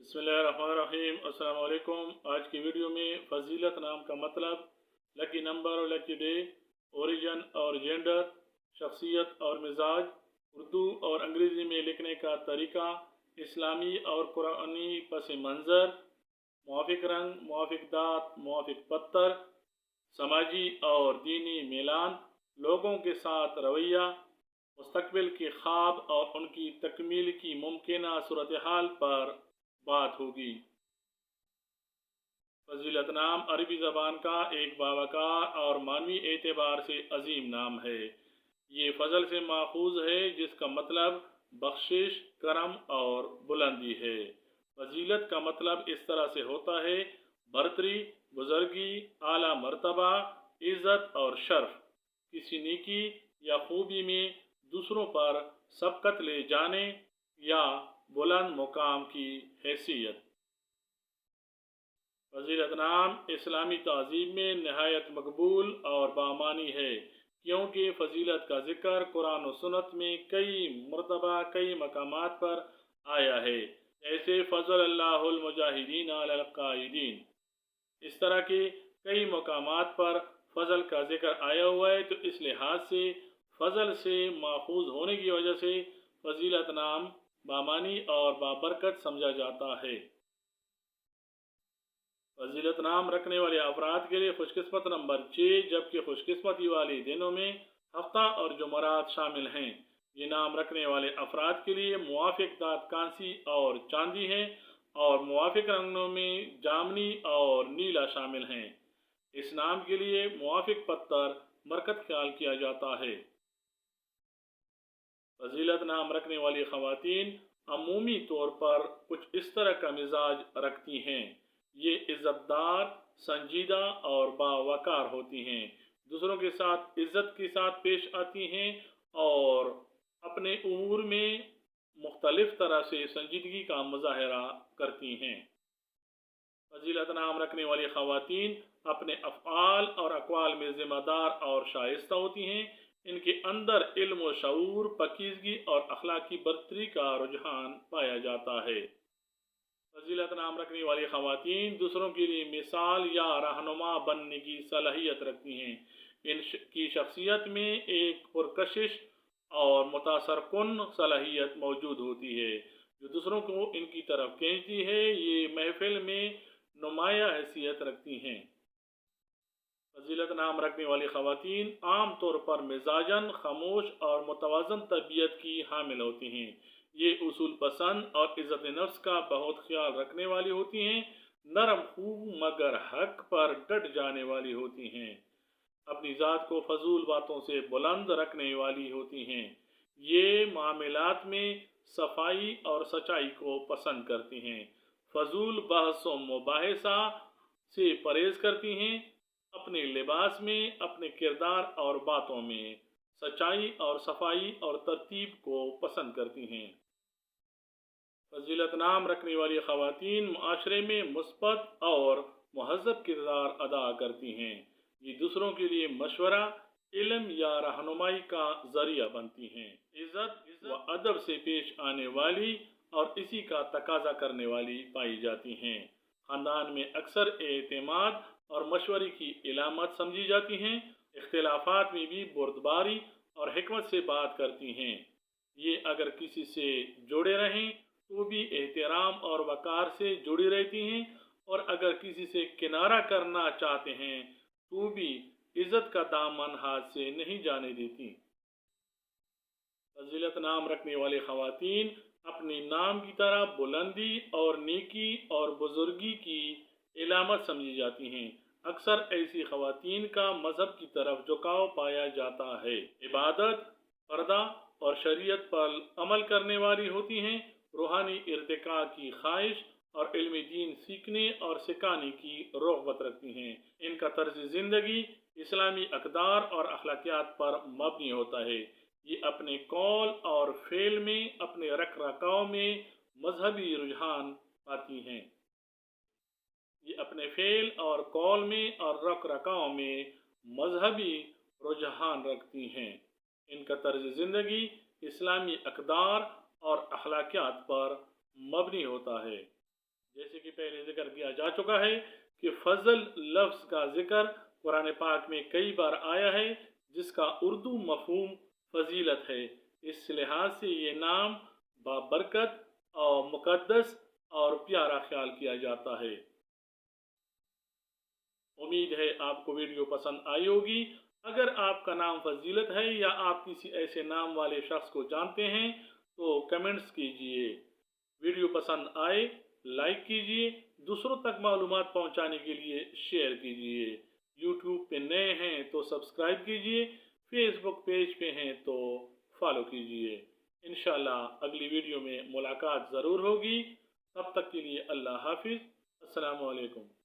बिस्मिल्लाहिर्रहमानिर्रहीम। अस्सलाम वालेकुम। आज की वीडियो में फजीलत नाम का मतलब, लकी नंबर और लकी डे, ओरिजिन और जेंडर, शख्सियत और मिजाज, उर्दू और अंग्रेज़ी में लिखने का तरीका, इस्लामी और कुरानी पस मंज़र, मुआफ़िक रंग, मुआफ़िक दात, मुआफ़िक पत्थर, समाजी और दीनी मिलान, लोगों के साथ रवैया, मुस्तकबिल के ख्वाब और उनकी तकमील की मुमकिन सूरत हाल पर बात होगी। फजीलत नाम अरबी ज़बान का एक बावकार और मानवी एतबार से अजीम नाम है। ये फजल से माखूज है, जिसका मतलब बख्शिश, करम और बुलंदी है। फजीलत का मतलब इस तरह से होता है: बरतरी, बुजुर्गी, आला मर्तबा, इज़्ज़त और शर्फ, किसी नेकी या खूबी में दूसरों पर सबकत ले जाने या बुलंद मुकाम की हैसियत। फजीलत नाम इस्लामी तहज़ीब में नहायत मकबूल और बामानी है, क्योंकि फजीलत का जिक्र कुरान और सुन्नत में कई मरतबा कई मकामात पर आया है, जैसे फ़ज़्ज़लल्लाहुल मुजाहिदीन अलल क़ाइदीन। इस तरह के कई मकामात पर फ़ज़ल का जिक्र आया हुआ है, तो इस लिहाज से फ़ज़ल से माखूज होने की वजह से फजीलत नाम बामानी और बाबरकत समझा जाता है। फजीलत नाम रखने वाले अफराद के लिए खुशकिस्मत नंबर 6, जबकि खुशकिस्मती वाले दिनों में हफ्ता और जुमरात शामिल हैं। ये नाम रखने वाले अफराद के लिए मुआफ़िक दात कांसी और चांदी है, और मुआफ़िक रंगों में जामनी और नीला शामिल हैं। इस नाम के लिए मुआफ़िक पत्थर बरकत ख्याल किया जाता है। फजीलत नाम रखने वाली ख़वातीन अमूमी तौर पर कुछ इस तरह का मिजाज रखती हैं। ये इज़्ज़तदार, संजीदा और बावकार होती हैं, दूसरों के साथ इज़्ज़त के साथ पेश आती हैं और अपने उमूर में मुख्तलिफ तरह से संजीदगी का मुजाहरा करती हैं। फजीलत नाम रखने वाली ख़वातीन अपने अफ़आल और अक़वाल में ज़िम्मेदार और शाइस्ता होती हैं। इनके अंदर इल्म व शऊर, पाकीज़गी और अखलाकी बरतरी का रुझान पाया जाता है। फजीलत नाम रखने वाली ख़वातीन दूसरों के लिए मिसाल या रहनुमा बनने की सलाहियत रखती हैं। इनकी शख्सियत में एक पुरकशिश और मुतासरकुन सलाहियत मौजूद होती है, जो दूसरों को इनकी तरफ खींचती है। ये महफिल में नुमाया हैसियत रखती हैं। फजीलत नाम रखने वाली ख़वातीन आम तौर पर मिजाजन खामोश और मुतवाज़न तबीयत की हामिल होती हैं। ये उसूल पसंद और इज़्ज़त नफ्स का बहुत ख्याल रखने वाली होती हैं, नरम खूब मगर हक पर डट जाने वाली होती हैं, अपनी ज़ात को फजूल बातों से बुलंद रखने वाली होती हैं। ये मामलात में सफाई और सच्चाई को पसंद करती हैं, फजूल बहस व मुबाहिसा से परहेज करती हैं, अपने लिबास में, अपने किरदार और बातों में सच्चाई और सफाई और तरतीब को पसंद करती हैं। फजीलत नाम रखने वाली ख़वातीन मुआशरे में मुस्बत और महज़्ज़ब किरदार अदा करती हैं। ये दूसरों के लिए मशवरा, इल्म या रहनुमाई का ज़रिया बनती हैं। इज़्ज़त व अदब से पेश आने वाली और इसी का तकाजा करने वाली पाई जाती हैं। ख़ानदान में अक्सर एतमाद और मशवरे की इलामत समझी जाती हैं। इख्तिलाफ़ात में भी बुर्दबारी और हिकमत से बात करती हैं। ये अगर किसी से जुड़े रहें तो भी एहतराम और वक़ार से जुड़ी रहती हैं, और अगर किसी से किनारा करना चाहते हैं तो भी इज़्ज़त का दामन हाथ से नहीं जाने देती। फजीलत नाम रखने वाली ख़वातीन अपने नाम की तरह बुलंदी और नेकी और बुजुर्गी की इलामत समझी जाती हैं। अक्सर ऐसी ख़वातीन का मज़हब की तरफ झुकाव पाया जाता है, इबादत, पर्दा और शरीयत पर अमल करने वाली होती हैं, रूहानी इर्तिका की ख्वाहिश और इल्म दीन सीखने और सिखाने की रग़बत रखती हैं। इनका तर्ज ज़िंदगी इस्लामी अक़दार और अखलाकियात पर मबनी होता है। ये अपने कौल और फ़ेल में, अपने रख रखाव में मजहबी रुझान पाती हैं। ये अपने फ़ेल और कौल में और रख रखाव में मजहबी रुझान रखती हैं। इनका तर्ज ज़िंदगी इस्लामी अक़दार और अखलाकियात पर मबनी होता है। جیسے کہ پہلے ذکر کیا جا چکا ہے کہ فضل لفظ کا ذکر قرآن پاک میں کئی بار آیا ہے، جس کا اردو مفہوم فضیلت ہے۔ اس لحاظ سے یہ نام بابرکت اور مقدس اور پیارا خیال کیا جاتا ہے۔ امید ہے آپ کو ویڈیو پسند آئی ہوگی۔ اگر آپ کا نام فضیلت ہے یا آپ کسی ایسے نام والے شخص کو جانتے ہیں تو کمنٹس کیجئے۔ ویڈیو پسند آئے لائک کیجئے، دوسروں تک معلومات پہنچانے کے لیے شیئر کیجئے۔ یوٹیوب پہ نئے ہیں تو سبسکرائب کیجئے، فیس بک پیج پہ ہیں تو فالو کیجئے۔ انشاءاللہ اگلی ویڈیو میں ملاقات ضرور ہوگی۔ تب تک کے لیے اللہ حافظ۔ السلام علیکم۔